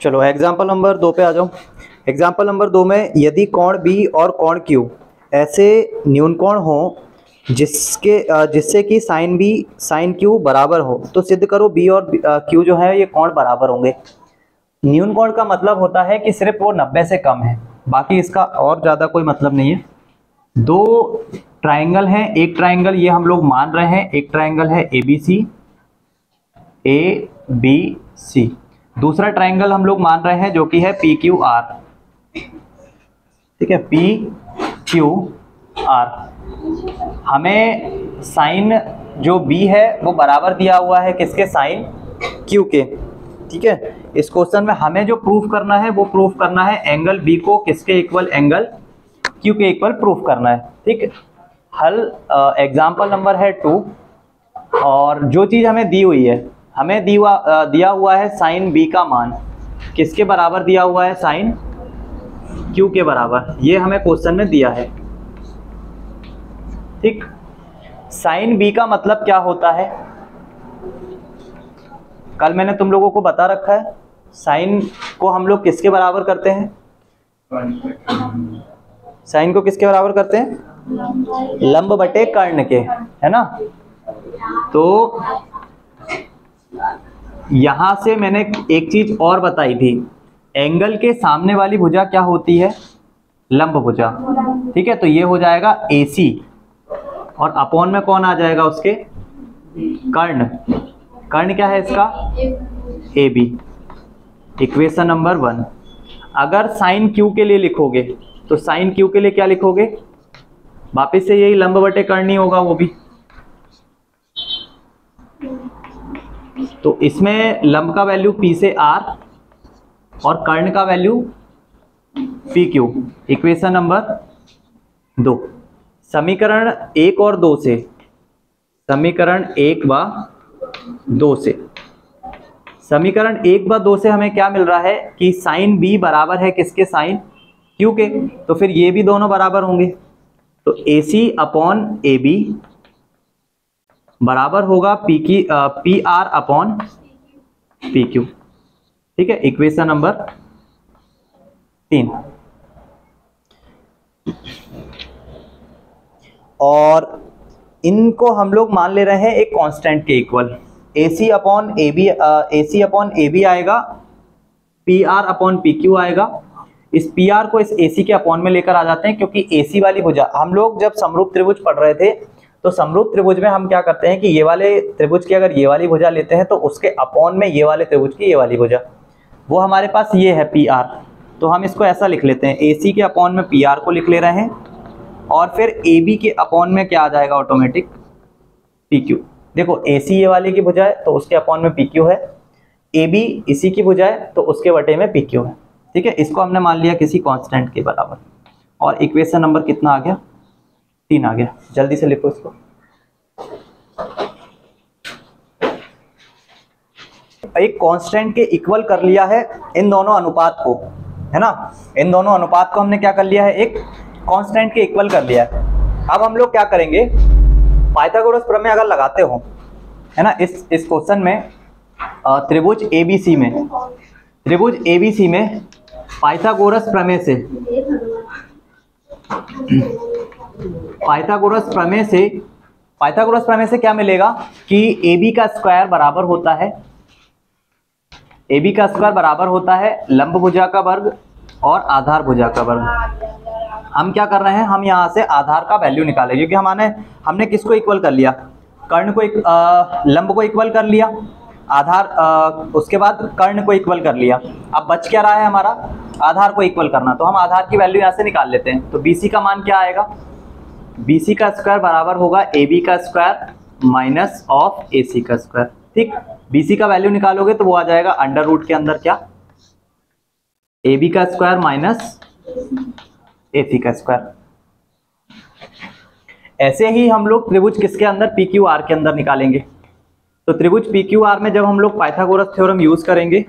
चलो example number 2 पे आ जाओ। एग्जाम्पल नंबर 2 में यदि कोण बी और कोण क्यू ऐसे न्यूनकोण हो जिससे कि साइन बी साइन क्यू बराबर हो, तो सिद्ध करो बी और क्यू जो है ये कोण बराबर होंगे। न्यूनकोण का मतलब होता है कि सिर्फ वो 90 से कम है, बाकी इसका और ज़्यादा कोई मतलब नहीं है। दो ट्राइंगल हैं, एक ट्राइंगल ये हम लोग मान रहे हैं, एक ट्राइंगल है ए बी सी, दूसरा ट्राइंगल हम लोग मान रहे हैं जो कि है पी क्यू आर। ठीक है, पी क्यू आर। हमें साइन जो बी है वो बराबर दिया हुआ है किसके, साइन क्यू के। ठीक है, इस क्वेश्चन में हमें जो प्रूफ करना है वो प्रूफ करना है एंगल बी को किसके इक्वल, एंगल क्यू के इक्वल प्रूफ करना है। ठीक, हल एग्जाम्पल नंबर है 2। और जो चीज़ हमें दी हुई है, हमें दिया हुआ है साइन बी का मान किसके बराबर दिया हुआ है, साइन क्यू के बराबर, ये हमें क्वेश्चन में दिया है। ठीक, साइन बी का मतलब क्या होता है, कल मैंने तुम लोगों को बता रखा है। साइन को हम लोग किसके बराबर करते हैं, साइन को किसके बराबर करते हैं, लंब बटे कर्ण के, है ना। तो यहां से मैंने एक चीज और बताई थी, एंगल के सामने वाली भुजा क्या होती है, लंब भुजा। ठीक है, तो ये हो जाएगा AC और अपॉन में कौन आ जाएगा उसके, कर्ण। कर्ण क्या है इसका, AB। Equation number 1। अगर साइन क्यू के लिए लिखोगे तो साइन क्यू के लिए क्या लिखोगे, वापिस से यही लंब बटे कर्ण ही होगा वो भी। तो इसमें लंब का वैल्यू P से R और कर्ण का वैल्यू PQ। Equation number 2। समीकरण 1 और 2 से, समीकरण 1 व 2 से, समीकरण 1 व 2 से हमें क्या मिल रहा है कि साइन B बराबर है किसके, साइन Q के। तो फिर ये भी दोनों बराबर होंगे, तो AC अपॉन AB बराबर होगा PR अपॉन PQ। ठीक है, इक्वेशन नंबर 3। और इनको हम लोग मान ले रहे हैं एक कांस्टेंट के इक्वल। AC अपॉन AB आएगा, PR अपॉन PQ आएगा। इस PR को इस AC के अपॉन में लेकर आ जाते हैं, क्योंकि AC वाली भुजा, हम लोग जब समरूप त्रिभुज पढ़ रहे थे तो समरूप त्रिभुज में हम क्या करते हैं कि ये वाले त्रिभुज की अगर ये वाली भुजा लेते हैं तो उसके अपॉन में ये वाले त्रिभुज की ये वाली भुजा, वो हमारे पास ये है PR। तो हम इसको ऐसा लिख लेते हैं, AC के अपॉन में PR को लिख ले रहे हैं और फिर AB के अपॉन में क्या आ जाएगा, ऑटोमेटिक PQ। देखो AC ये वाली की भुजा है तो उसके अपॉन में PQ है, AB इसी की भुजा है तो उसके बटे में PQ है। ठीक है, इसको हमने मान लिया किसी कांस्टेंट के बराबर। और इक्वेशन नंबर कितना आ गया, 3 आ गया। जल्दी से लिखो इसको। एक कांस्टेंट के इक्वल कर लिया है इन दोनों अनुपात को, है ना। इन दोनों अनुपात को हमने क्या कर लिया है, एक कांस्टेंट के इक्वल कर लिया है। अब हम लोग क्या करेंगे, पाइथागोरस प्रमेय अगर लगाते हो, है ना, इस क्वेश्चन में त्रिभुज ABC में, त्रिभुज ABC में पाइथागोरस प्रमेय से, पाइथागोरस प्रमेय से क्या मिलेगा कि AB का स्क्वायर बराबर होता है, AB का स्क्वायर बराबर होता है लंब भुजा का वर्ग और आधार भुजा का वर्ग। हम क्या कर रहे हैं, हम यहाँ से आधार का वैल्यू निकालेंगे, क्योंकि हमने किसको इक्वल कर लिया, कर्ण को, लंब को इक्वल कर लिया, आधार उसके बाद कर्ण को इक्वल कर लिया। अब बच क्या रहा है हमारा, आधार को इक्वल करना। तो हम आधार की वैल्यू यहाँ से निकाल लेते हैं। तो BC का मान क्या आएगा, BC का स्क्वायर बराबर होगा AB का स्क्वायर माइनस ऑफ AC का स्क्वायर। ठीक, BC का वैल्यू निकालोगे तो वो आ जाएगा अंडर रूट के अंदर क्या, AB का स्क्वायर माइनस AC का स्क्वायर। ऐसे ही हम लोग त्रिभुज किसके अंदर, PQR के अंदर निकालेंगे। तो त्रिभुज PQR में जब हम लोग पाइथागोरस थ्योरम यूज करेंगे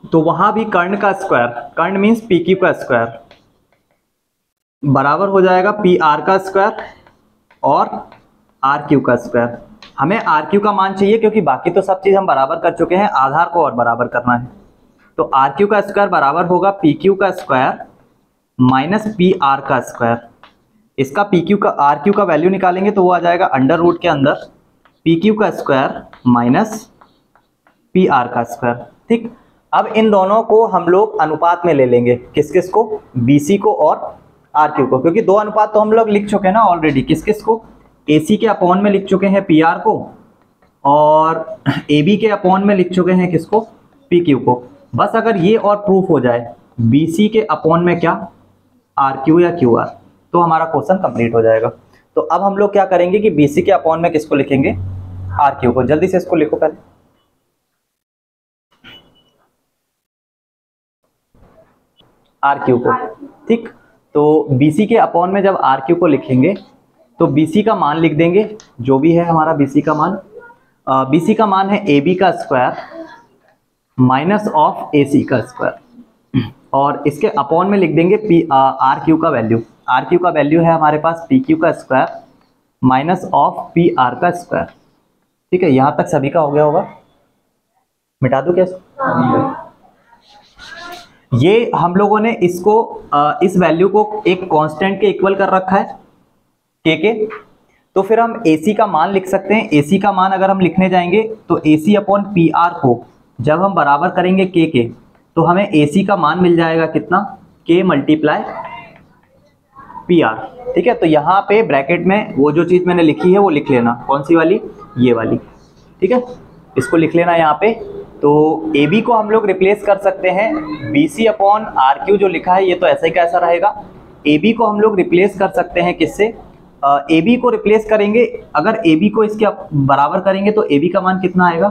तो वहां भी कर्ण का स्क्वायर, कर्ण मींस PQ का स्क्वायर बराबर हो जाएगा PR का स्क्वायर और RQ का स्क्वायर। हमें आर क्यू का मान चाहिए क्योंकि बाकी तो सब चीज हम बराबर कर चुके हैं, आधार को और बराबर करना है। तो आर क्यू का स्क्वायर बराबर होगा पी क्यू का स्क्वायर माइनस पी आर का स्क्वायर। इसका पी क्यू का आर क्यू का वैल्यू निकालेंगे तो वो आ जाएगा अंडर रूट के अंदर पी क्यू का स्क्वायर माइनस पी आर का स्क्वायर। ठीक, अब इन दोनों को हम लोग अनुपात में ले लेंगे, किस किस को, बी सी को और आर क्यू को, क्योंकि दो अनुपात तो हम लोग लिख चुके हैं ना ऑलरेडी, किस किस को, ए सी के अपॉन में लिख चुके हैं पी आर को, और ए बी के अपॉन में लिख चुके हैं किसको, पी क्यू को। बस अगर ये और प्रूफ हो जाए बी सी के अपॉन में क्या, आर क्यू या क्यू आर, तो हमारा क्वेश्चन कंप्लीट हो जाएगा। तो अब हम लोग क्या करेंगे कि बी सी के अपॉन में किसको लिखेंगे, आर क्यू को। जल्दी से इसको लिखो पहले, आर क्यू को। ठीक, तो बी सी के अपॉन में जब आर क्यू को लिखेंगे तो बी सी का मान लिख देंगे, जो भी है हमारा बी सी का मान। बी सी का मान है ए बी का स्क्वायर माइनस ऑफ ए सी का स्क्वायर, और इसके अपॉन में लिख देंगे आर क्यू का वैल्यू। आर क्यू का वैल्यू है हमारे पास पी क्यू का square minus of P R का स्क्वायर। ठीक है, यहां तक सभी का हो गया होगा, मिटा दूं कैसे? ये हम लोगों ने इसको इस वैल्यू को एक कांस्टेंट के इक्वल कर रखा है के, तो फिर हम AC का मान लिख सकते हैं। AC का मान अगर हम लिखने जाएंगे तो AC अपॉन पी आर को जब हम बराबर करेंगे के, तो हमें AC का मान मिल जाएगा कितना, K मल्टीप्लाई पी आर। ठीक है, तो यहाँ पे ब्रैकेट में वो जो चीज़ मैंने लिखी है वो लिख लेना, कौन सी वाली, ये वाली। ठीक है, इसको लिख लेना यहाँ पे। तो ए बी को हम लोग रिप्लेस कर सकते हैं B C upon R Q जो लिखा है, ये तो ऐसा ही कैसा रहेगा। ए बी को हम लोग रिप्लेस कर सकते हैं किससे, ए बी को रिप्लेस करेंगे, अगर ए बी को इसके बराबर करेंगे तो ए बी का मान कितना आएगा,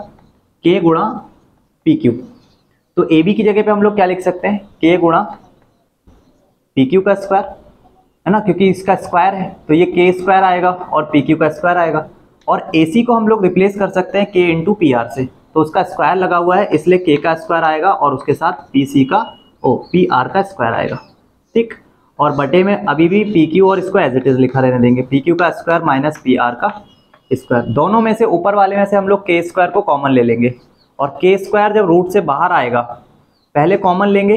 के गुणा पी क्यू। तो ए बी की जगह पे हम लोग क्या लिख सकते हैं, के गुणा पी क्यू का स्क्वायर, है ना, क्योंकि इसका स्क्वायर है तो ये के स्क्वायर आएगा और पी क्यू का स्क्वायर आएगा। और ए सी को हम लोग रिप्लेस कर सकते हैं के इंटू पी आर से, तो उसका स्क्वायर लगा हुआ है इसलिए के का स्क्वायर आएगा और उसके साथ पी सी का पी आर का स्क्वायर आएगा। ठीक, और बटे में अभी भी पी क्यू और इसको एज इट इज लिखा रहने देंगे, पी क्यू का स्क्वायर माइनस पी आर का स्क्वायर। दोनों में से ऊपर वाले में से हम लोग के स्क्वायर को कॉमन ले लेंगे, और के स्क्वायर जब रूट से बाहर आएगा पहले कॉमन लेंगे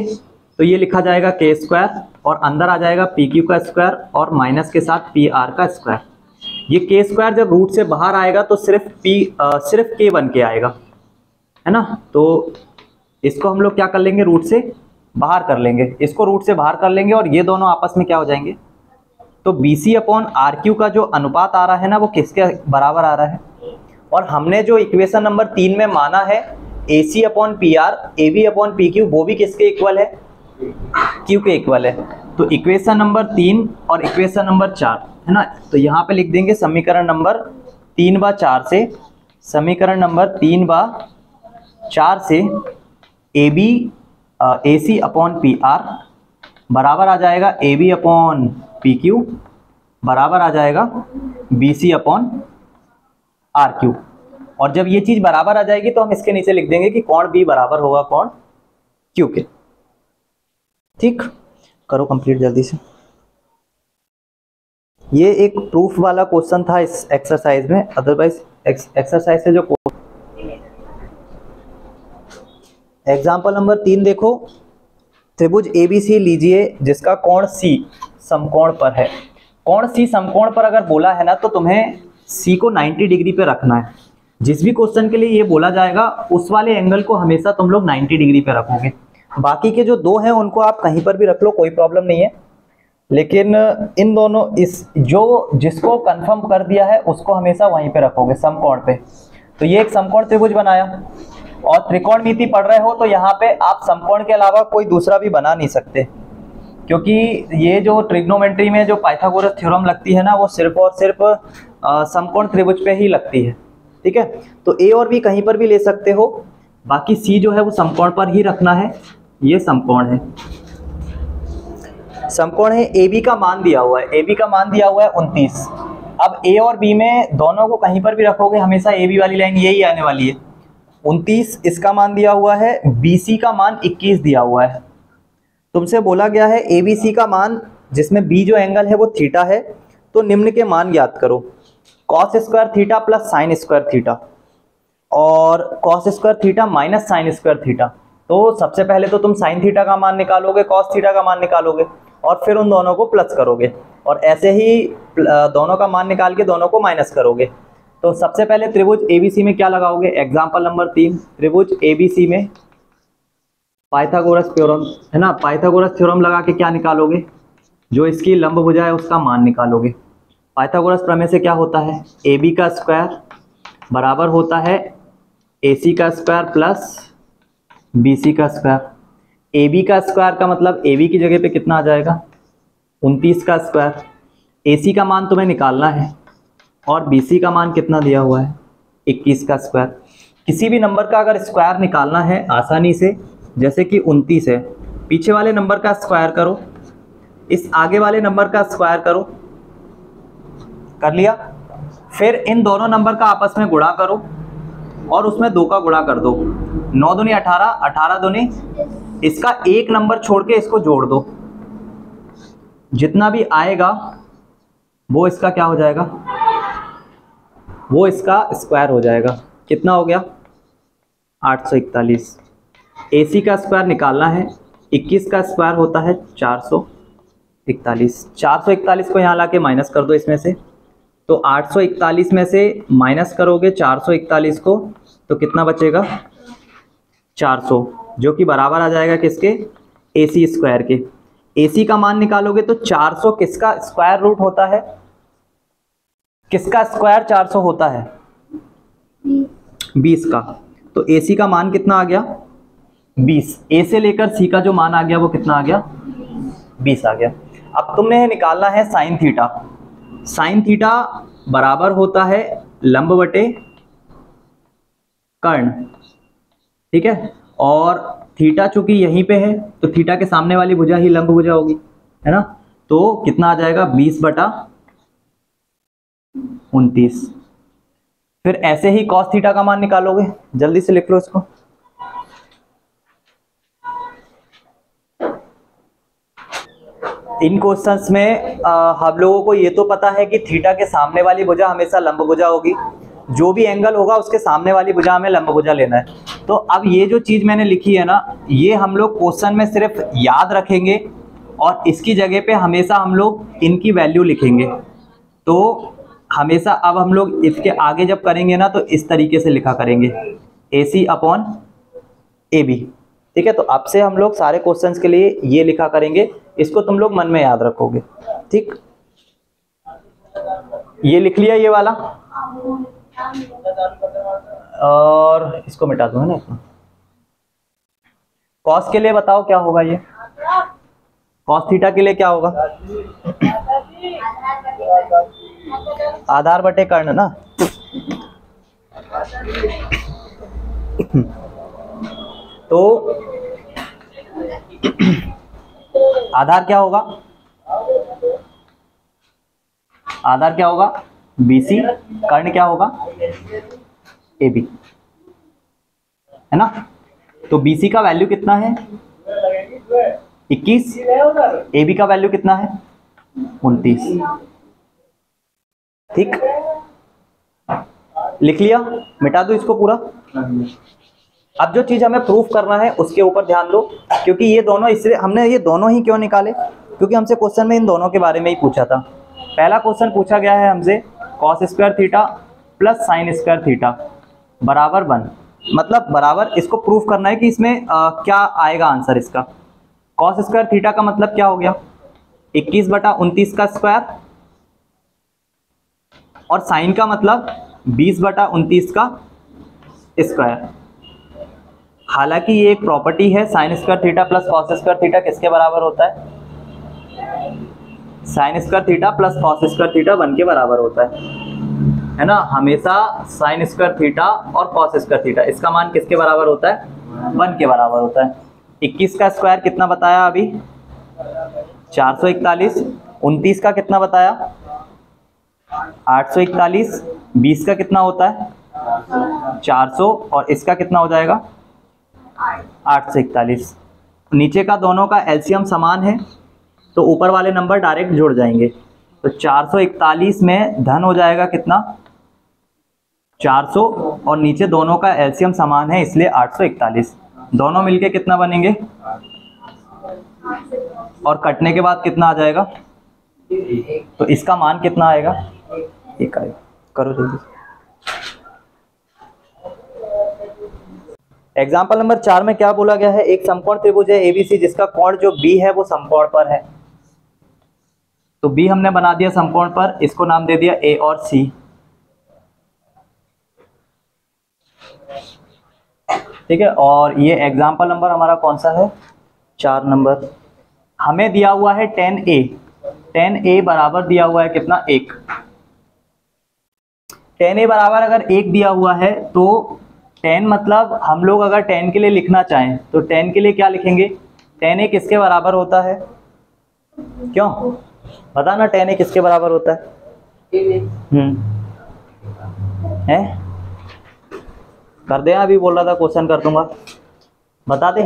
तो ये लिखा जाएगा के स्क्वायर, और अंदर आ जाएगा पी क्यू का स्क्वायर और माइनस के साथ पी आर का स्क्वायर। ये के स्क्वायर जब रूट से बाहर आएगा तो सिर्फ के बन के आएगा, है ना। तो इसको हम लोग क्या कर लेंगे, रूट से बाहर कर लेंगे, इसको रूट से बाहर कर लेंगे और ये दोनों आपस में क्या हो जाएंगे। तो B C upon R Q का जो अनुपात आ रहा है ना वो किसके बराबर आ रहा है, और हमने जो इक्वेशन नंबर 3 में माना है A C upon P R A B upon P Q, वो भी किसके इक्वल है, क्यू के इक्वल है। तो इक्वेशन नंबर 3 और इक्वेशन नंबर 4, है ना, तो यहाँ पे लिख देंगे समीकरण नंबर 3/4 से, समीकरण नंबर 3/4 से A B A C upon P R बराबर आ जाएगा A B upon P Q बराबर आ जाएगा B C upon R Q. और जब ये चीज बराबर आ जाएगी तो हम इसके नीचे लिख देंगे कि कोण बी बराबर होगा कोण क्यू के। ठीक, करो कंप्लीट जल्दी से। ये एक प्रूफ वाला क्वेश्चन था इस एक्सरसाइज में, अदरवाइज एक्सरसाइज से जो एग्जाम्पल नंबर 3 देखो, त्रिभुज ABC लीजिए जिसका कोण C समकोण पर है। कोण C समकोण पर अगर बोला है ना तो तुम्हें C को 90 डिग्री पे रखना है। जिस भी क्वेश्चन के लिए ये बोला जाएगा उस वाले एंगल को हमेशा तुम लोग 90 डिग्री पे रखोगे। बाकी के जो दो हैं उनको आप कहीं पर भी रख लो, कोई प्रॉब्लम नहीं है, लेकिन इन दोनों जिसको कंफर्म कर दिया है उसको हमेशा वहीं पे रखोगे समकोण पे। तो ये एक समकोण त्रिभुज बनाया, और त्रिकोणमिति पढ़ रहे हो तो यहाँ पे आप समकोण के अलावा कोई दूसरा भी बना नहीं सकते, क्योंकि ये जो ट्रिग्नोमेट्री में जो पाइथागोरस थ्योरम लगती है ना वो सिर्फ और सिर्फ समकोण त्रिभुज पे ही लगती है। ठीक है, तो ए और बी कहीं पर भी ले सकते हो, बाकी सी जो है वो समकोण पर ही रखना है। ये समकोण है, समकोण है, ए बी का मान दिया हुआ है, ए बी का मान दिया हुआ है 29। अब ए और बी में दोनों को कहीं पर भी रखोगे हमेशा ए बी वाली लाइन यही आने वाली है। 29 इसका मान दिया हुआ है, BC का मान 21 दिया हुआ है। तुमसे बोला गया है ABC का मान, जिसमें B जो एंगल है वो थीटा है, तो निम्न के मान ज्ञात करो। Cos square theta plus sine square theta और cos square theta minus sine square theta. तो सबसे पहले तो तुम साइन थीटा का मान निकालोगे, कॉस थीटा का मान निकालोगे और फिर उन दोनों को प्लस करोगे और ऐसे ही दोनों का मान निकाल के दोनों को माइनस करोगे। तो सबसे पहले त्रिभुज एबीसी में क्या लगाओगे, एग्जाम्पल नंबर 3, त्रिभुज एबीसी में पाइथागोरस थ्योरम है ना, पाइथागोरस थ्योरम लगा के क्या निकालोगे, जो इसकी लंब भुजा है उसका मान निकालोगे। पाइथागोरस प्रमेय से क्या होता है, ए बी का स्क्वायर बराबर होता है ए सी का स्क्वायर प्लस बी सी का स्क्वायर। ए बी का स्क्वायर का मतलब ए बी की जगह पे कितना आ जाएगा, 29 का स्क्वायर। ए सी का मान तुम्हें निकालना है और बी सी का मान कितना दिया हुआ है, 21 का स्क्वायर। किसी भी नंबर का अगर स्क्वायर निकालना है आसानी से, जैसे कि 29 है, पीछे वाले नंबर का स्क्वायर करो, इस आगे वाले नंबर का स्क्वायर करो, कर लिया। फिर इन दोनों नंबर का आपस में गुणा करो और उसमें 2 का गुणा कर दो, 9 दूनी 18, 18 दूनी, इसका एक नंबर छोड़ के इसको जोड़ दो, जितना भी आएगा वो इसका क्या हो जाएगा, वो इसका स्क्वायर हो जाएगा। कितना हो गया, 841। AC का स्क्वायर निकालना है, 21 का स्क्वायर होता है 441। 441 को यहाँ ला के माइनस कर दो इसमें से, तो 841 में से माइनस करोगे 441 को तो कितना बचेगा, 400, जो कि बराबर आ जाएगा किसके, AC स्क्वायर के। AC का मान निकालोगे तो 400 किसका स्क्वायर रूट होता है, किसका स्क्वायर 400 होता है, 20 का। तो AC का मान कितना आ गया, 20। A से लेकर C का जो मान आ गया वो कितना आ गया, 20 आ गया। अब तुमने निकालना है साइन थीटा। साइन थीटा बराबर होता है लंब बटे कर्ण, ठीक है। और थीटा चूंकि यहीं पे है तो थीटा के सामने वाली भुजा ही लंब भुजा होगी, है ना। तो कितना आ जाएगा, 20/29। फिर ऐसे ही कॉस थीटा का मान निकालोगे, जल्दी से लिख लो इसको। इन क्वेश्चंस में हम लोगों को ये तो पता है कि थीटा के सामने वाली भुजा हमेशा लंब भुजा होगी, जो भी एंगल होगा उसके सामने वाली भुजा हमें लंब भुजा लेना है। तो अब ये जो चीज मैंने लिखी है ना, ये हम लोग क्वेश्चन में सिर्फ याद रखेंगे और इसकी जगह पे हमेशा हम लोग इनकी वैल्यू लिखेंगे। तो हमेशा अब हम लोग इसके आगे जब करेंगे ना तो इस तरीके से लिखा करेंगे, AC/AB, ठीक है। तो अब से हम लोग सारे क्वेश्चंस के लिए ये लिखा करेंगे, इसको तुम लोग मन में याद रखोगे, ठीक। ये लिख लिया ये वाला और इसको मिटा दो, है ना। कॉस के लिए बताओ क्या होगा, ये कॉस थीटा के लिए क्या होगा, आधार बटे कर्ण ना। तो आधार क्या होगा, आधार क्या होगा, BC, कर्ण क्या होगा, AB, है ना। तो BC का वैल्यू कितना है, 21, AB का वैल्यू कितना है, 29, ठीक। लिख लिया, मिटा दो इसको पूरा। अब जो चीज हमें प्रूफ करना है उसके ऊपर ध्यान दो, क्योंकि ये दोनों, इसलिए हमने ये दोनों ही क्यों निकाले, क्योंकि हमसे क्वेश्चन में इन दोनों के बारे में ही पूछा था। पहला क्वेश्चन पूछा गया है हमसे cos square theta plus sine square theta बराबर 1, मतलब बराबर, इसको प्रूफ करना है कि इसमें क्या आएगा आंसर इसका। कॉस स्क्वायर थीटा का मतलब क्या हो गया, 21/29 का स्क्वायर, और साइन का मतलब 20/29 का स्क्वायर। हालांकि ये एक प्रॉपर्टी है, sign square theta plus cos square theta किसके बराबर होता है, sign square theta plus cos square theta 1 के बराबर होता है ना। हमेशा साइन स्क्वायर थीटा और कॉस स्क्वायर थीटा, इसका मान किसके बराबर होता है, 1 के बराबर होता है। 21 का स्क्वायर कितना बताया अभी, 441, 29 का कितना बताया, 841, 20 का कितना होता है 400, और इसका कितना हो जाएगा 841। नीचे का दोनों का एलसीएम समान है तो ऊपर वाले नंबर डायरेक्ट जुड़ जाएंगे। तो 441 में धन हो जाएगा कितना 400 और नीचे दोनों का एलसीएम समान है इसलिए 841। दोनों मिलके कितना बनेंगे और कटने के बाद कितना आ जाएगा, तो इसका मान कितना आएगा 1 आएगा। करो जल्दी। एग्जाम्पल नंबर 4 में क्या बोला गया है, एक समकोण त्रिभुज है एबीसी जिसका कोण जो बी है वो समकोण पर है। तो बी हमने बना दिया समकोण पर, इसको नाम दे दिया ए और सी। ठीक है, और ये एग्जाम्पल नंबर हमारा कौन सा है 4 नंबर। हमें दिया हुआ है 10A, 10A बराबर दिया हुआ है कितना 1। 10A बराबर अगर 1 दिया हुआ है तो 10 मतलब हम लोग अगर 10 के लिए लिखना चाहें तो 10 के लिए क्या लिखेंगे, 10A किसके बराबर होता है, क्यों बताना 10A किसके बराबर होता है। है कर दे, अभी बोल रहा था क्वेश्चन कर दूंगा, बता दे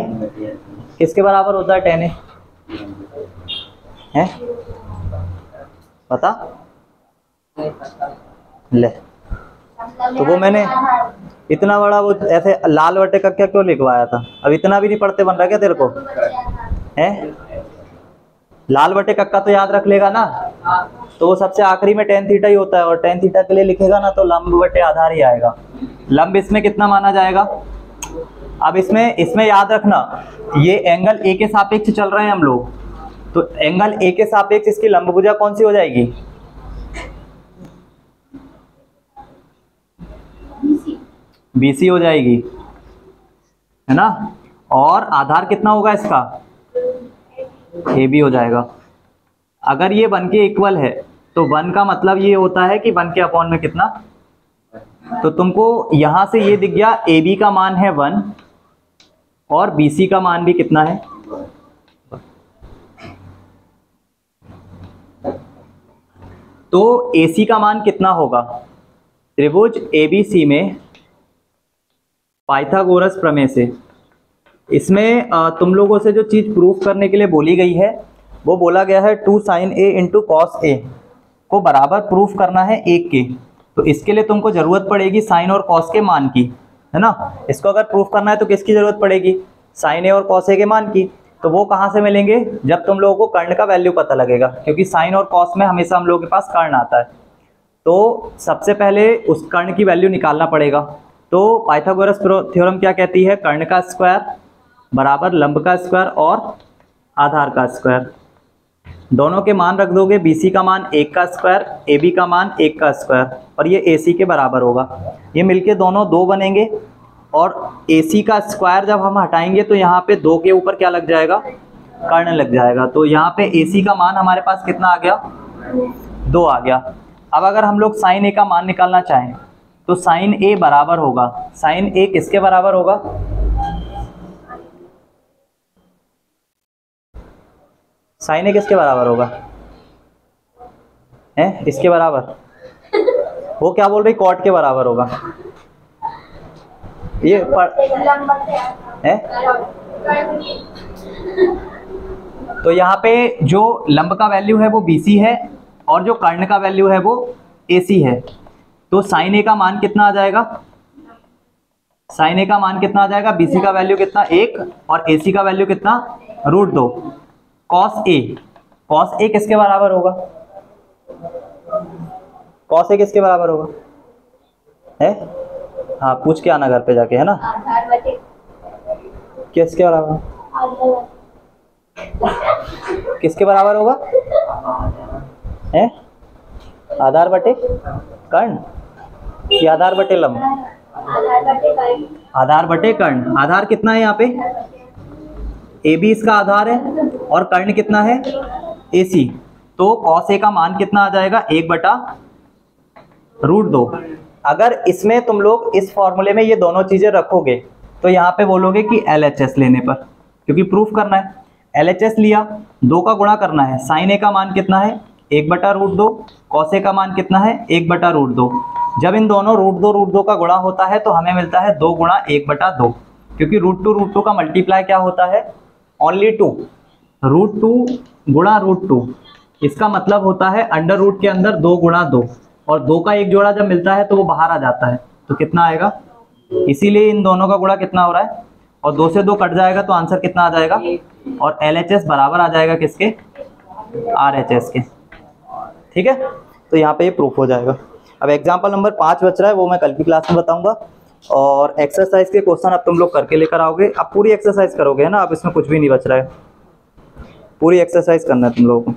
किसके बराबर होता है 10A है, बता ले। तो वो मैंने इतना बड़ा वो ऐसे लाल बटे का क्या क्यों लिखवाया था, अब इतना भी नहीं पढ़ते बन रहा क्या तेरे को है। लाल बटे कक्का तो याद रख लेगा ना, तो वो सबसे आखिरी में tan थीटा ही होता है और tan थीटा के लिए लिखेगा ना तो लंब बटे आधार ही आएगा। लंब इसमें कितना माना जाएगा, अब इसमें याद रखना ये एंगल ए के सापेक्ष चल रहे हैं हम लोग, तो एंगल ए के सापेक्ष इसकी लंब भुजा कौन सी हो जाएगी, BC हो जाएगी है ना। और आधार कितना होगा इसका AB हो जाएगा। अगर ये 1 के इक्वल है तो 1 का मतलब ये होता है कि 1 के अपॉन में कितना, तो तुमको यहां से ये दिख गया AB का मान है 1 और BC का मान भी कितना है। तो AC का मान कितना होगा, त्रिभुज ABC में पाइथागोरस प्रमेय से, इसमें तुम लोगों से जो चीज प्रूफ करने के लिए बोली गई है वो बोला गया है 2 sin A into cos A को बराबर प्रूफ करना है 1 के। तो इसके लिए तुमको जरूरत पड़ेगी साइन और कॉस के मान की, है ना। इसको अगर प्रूफ करना है तो किसकी जरूरत पड़ेगी, साइन ए और कॉस ए के मान की। तो वो कहाँ से मिलेंगे, जब तुम लोगों को कर्ण का वैल्यू पता लगेगा, क्योंकि साइन और कॉस में हमेशा हम लोगों के पास कर्ण आता है। तो सबसे पहले उस कर्ण की वैल्यू निकालना पड़ेगा। तो पाइथागोरस थ्योरम क्या कहती है, कर्ण का स्क्वायर बराबर लंब का स्क्वायर और आधार का स्क्वायर। दोनों के मान रख दोगे, BC का मान 1 का स्क्वायर, AB का मान 1 का स्क्वायर और ये AC के बराबर होगा। ये मिलके दोनों 2 बनेंगे और AC का स्क्वायर जब हम हटाएंगे तो यहाँ पे 2 के ऊपर क्या लग जाएगा, कर्ण लग जाएगा। तो यहाँ पे AC का मान हमारे पास कितना आ गया, 2 आ गया। अब अगर हम लोग साइन A का मान निकालना चाहें तो साइन A बराबर होगा, साइन A किसके बराबर होगा, साइन A किसके बराबर होगा, है इसके बराबर। वो क्या बोल रही, कॉट के बराबर होगा। ये है तो यहाँ पे जो लंब का वैल्यू है वो BC है और जो कर्ण का वैल्यू है वो AC है। तो साइन A का मान कितना आ जाएगा, साइन A का मान कितना आ जाएगा, BC का वैल्यू कितना 1 और AC का वैल्यू कितना √2। कॉस A किसके बराबर होगा, कॉस A किसके बराबर होगा है, हाँ पूछ के आना घर पे जाके, है ना। किसके बराबर, किसके बराबर होगा है, आधार बटे कर्ण कि आधार बटे लंब, आधार बटे कर्ण। आधार कितना है यहाँ पे, AB इसका आधार है और कर्ण कितना है AC। तो cos A का मान कितना आ जाएगा, 1/√2। अगर इसमें तुम लोग इस फॉर्मूले में ये दोनों चीजें रखोगे तो यहाँ पे बोलोगे कि LHS लेने पर, क्योंकि प्रूफ करना है। LHS लिया, 2 का गुणा करना है, साइन A का मान कितना है 1/√2, cos A का मान कितना है 1/√2। जब इन दोनों √2 का गुणा होता है तो हमें मिलता है 2 गुणा 1/2, क्योंकि √2 का मल्टीप्लाई क्या होता है, ओनली 2, √2 गुणा √2 इसका मतलब होता है अंडर रूट के अंदर 2 गुणा 2, और 2 का एक जोड़ा जब मिलता है तो वो बाहर आ जाता है, तो कितना आएगा, इसीलिए इन दोनों का गुणा कितना हो रहा है, और 2 से 2 कट जाएगा तो आंसर कितना आ जाएगा, और LHS बराबर आ जाएगा किसके, RHS के। ठीक है, तो यहाँ पे ये प्रूफ हो जाएगा। अब एग्जाम्पल नंबर 5 बच रहा है, वो मैं कल की क्लास में बताऊंगा। और एक्सरसाइज के क्वेश्चन अब तुम लोग करके लेकर आओगे, अब पूरी एक्सरसाइज करोगे है ना, अब इसमें कुछ भी नहीं बच रहा है, पूरी एक्सरसाइज करना है तुम लोगों को।